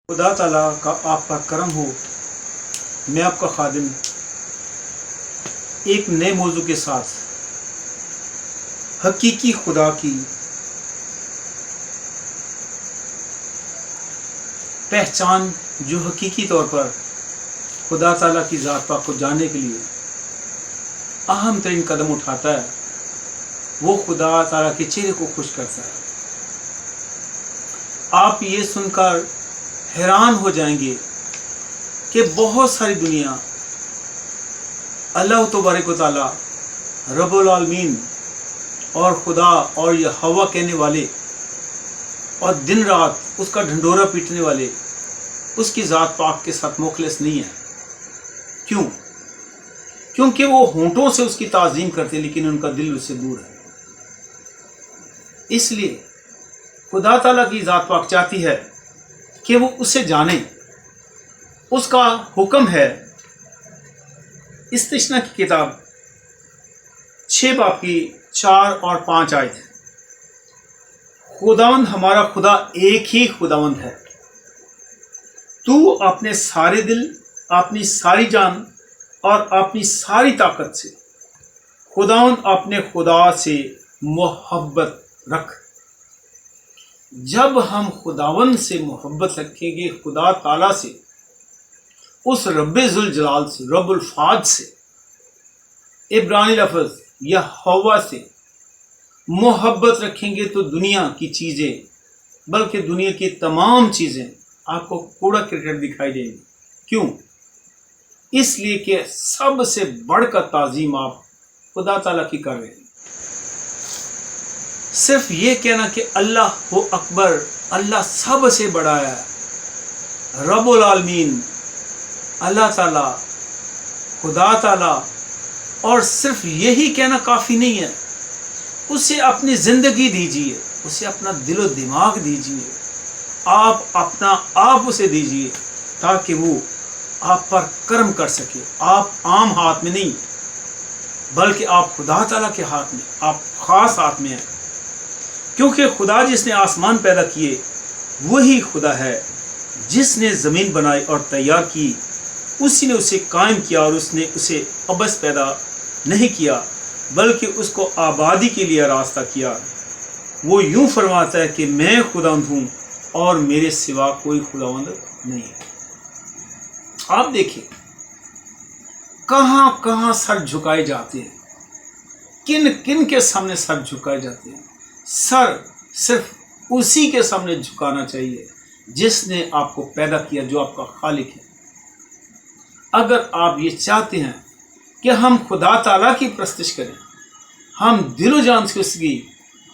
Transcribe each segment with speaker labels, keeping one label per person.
Speaker 1: खुदा ताला का आप पर करम हो। मैं आपका खादिम एक नए मौजू के साथ हकीकी खुदा की पहचान, जो हकीकी तौर पर खुदा ताला की ज़ात पाक को जानने के लिए अहम तरीन कदम उठाता है, वो खुदा ताला के चेहरे को खुश करता है। आप ये सुनकर हैरान हो जाएंगे कि बहुत सारी दुनिया अल्लाह तबारक व तआला रब्बुल आलमीन और खुदा और यहोवा कहने वाले और दिन रात उसका ढंढोरा पीटने वाले उसकी ज़ात पाक के साथ मुखलिस नहीं है। क्यों? क्योंकि वो होंठों से उसकी ताज़ीम करते लेकिन उनका दिल उससे दूर है। इसलिए खुदा ताला की ज़ात पाक चाहती है कि वो उसे जाने। उसका हुक्म है, इस्तिश्ना की किताब 6 बाब की 4 और 5 आयत है। खुदावंद हमारा खुदा एक ही खुदावंद है। तू अपने सारे दिल, अपनी सारी जान और अपनी सारी ताकत से खुदावंद अपने खुदा से मोहब्बत रख। जब हम खुदावंद से मोहब्बत रखेंगे, खुदा ताला से, उस रब्बे जुल जलाल से, रब्बुल फाज से, इब्रानी लफ्ज़ यहोवा से मोहब्बत रखेंगे तो दुनिया की चीज़ें, बल्कि दुनिया की तमाम चीज़ें आपको कूड़ा करकट दिखाई देंगी। क्यों? इसलिए कि सबसे बढ़कर ताज़ीम आप खुदा ताला की कर रहे हैं। सिर्फ ये कहना कि अल्लाह हो अकबर, अल्लाह सबसे बड़ा है, रब्बुल आलमीन, अल्लाह ताला, खुदा ताला, और सिर्फ यही कहना काफ़ी नहीं है। उसे अपनी ज़िंदगी दीजिए, उसे अपना दिलो दिमाग दीजिए, आप अपना आप उसे दीजिए ताकि वो आप पर कर्म कर सके। आप आम हाथ में नहीं, बल्कि आप खुदा ताला के हाथ में, आप ख़ास हाथ में हैं। क्योंकि खुदा जिसने आसमान पैदा किए वही खुदा है जिसने ज़मीन बनाई और तैयार की। उसी ने उसे कायम किया और उसने उसे अबस पैदा नहीं किया बल्कि उसको आबादी के लिए रास्ता किया। वो यूं फरमाता है कि मैं खुदावंद हूँ और मेरे सिवा कोई खुदावंद नहीं है। आप देखिए कहाँ कहाँ सर झुकाए जाते हैं, किन किन के सामने सर झुकाए जाते हैं। सर सिर्फ उसी के सामने झुकाना चाहिए जिसने आपको पैदा किया, जो आपका खालिक है। अगर आप ये चाहते हैं कि हम खुदा ताला की प्रस्तिश करें, हम दिलो जान से उसकी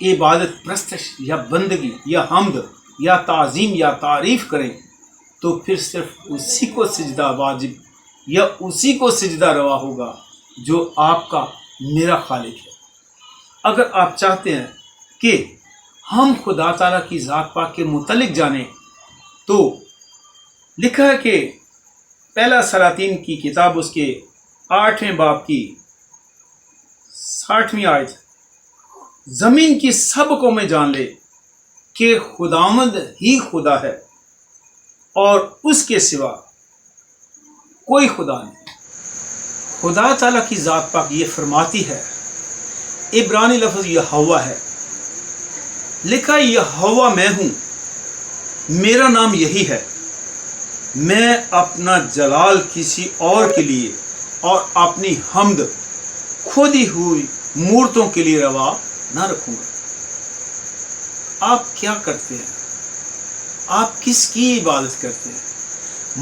Speaker 1: इबादत, प्रस्तिश या बंदगी या हम्द या ताज़ीम या तारीफ़ करें, तो फिर सिर्फ उसी को सिजदा वाजिब या उसी को सिजदा रवा होगा जो आपका मेरा खालिक है। अगर आप चाहते हैं कि हम खुदा ताला की ज़ात पाक के मुतलिक जानें, तो लिखा है कि पहला सलातीन की किताब उसके 8वें बाब की 60वीं आयत, ज़मीन की सब कौमें जान ले कि खुदावंद ही खुदा है और उसके सिवा कोई खुदा नहीं। खुदा ताला की ज़ात पाक ये फरमाती है, इब्रानी लफ्ज़ यहोवा है, लिखा यहोवा मैं हूँ, मेरा नाम यही है। मैं अपना जलाल किसी और के लिए और अपनी हम्द खुदी हुई मूर्तों के लिए रवा ना रखूँगा। आप क्या करते हैं? आप किसकी इबादत करते हैं?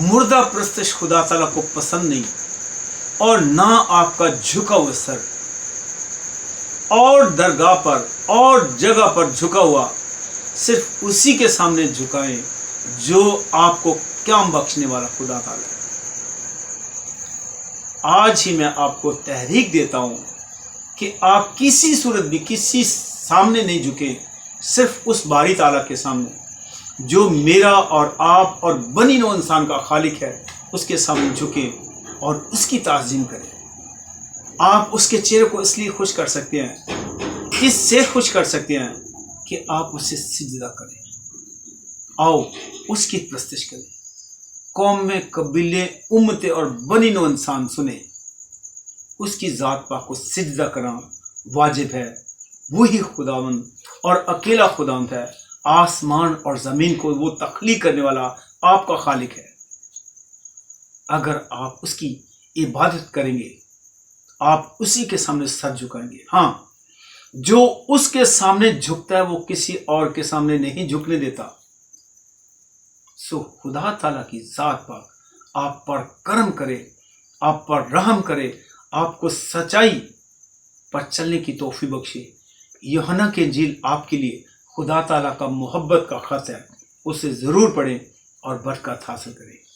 Speaker 1: मुर्दा प्रस्तिश खुदा ताला को पसंद नहीं, और ना आपका झुका हुआ सर और दरगाह पर और जगह पर झुका हुआ सिर्फ उसी के सामने झुकाएं जो आपको क़याम बख्शने वाला खुदा ताला है। आज ही मैं आपको तहरीक देता हूँ कि आप किसी सूरत भी किसी सामने नहीं झुकें, सिर्फ उस बारी ताला के सामने जो मेरा और आप और बनी नौ इंसान का खालिक है, उसके सामने झुकें और उसकी ताज़ीम करें। आप उसके चेहरे को इसलिए खुश कर सकते हैं, इससे खुश कर सकते हैं कि आप उसे सिजदा करें। आओ उसकी प्रस्तिश करें। قومیں، قبیلے، امتیں اور بنی نوع انسان سنے، اس کی ذات پاک کو سجدہ کرنا واجب ہے۔ وہی خداوند اور اکیلا خداوند ہے، آسمان اور زمین کو وہ تخلیق کرنے والا آپ کا خالق ہے۔ اگر آپ اس کی عبادت کریں گے، آپ اسی کے سامنے سر جھکائیں گے۔ ہاں، جو اس کے سامنے جھکتا ہے وہ کسی اور کے سامنے نہیں جھکنے دیتا۔ سو خدا تعالیٰ کی ذات پاک آپ پر کرم کرے، آپ پر رحم کرے، آپ کو سچائی پر چلنے کی توفیق بخشے۔ یوحنا کی انجیل آپ کے لیے خدا تعالیٰ کا محبت کا خط ہے، اسے ضرور پڑھیں اور برکت حاصل کریں۔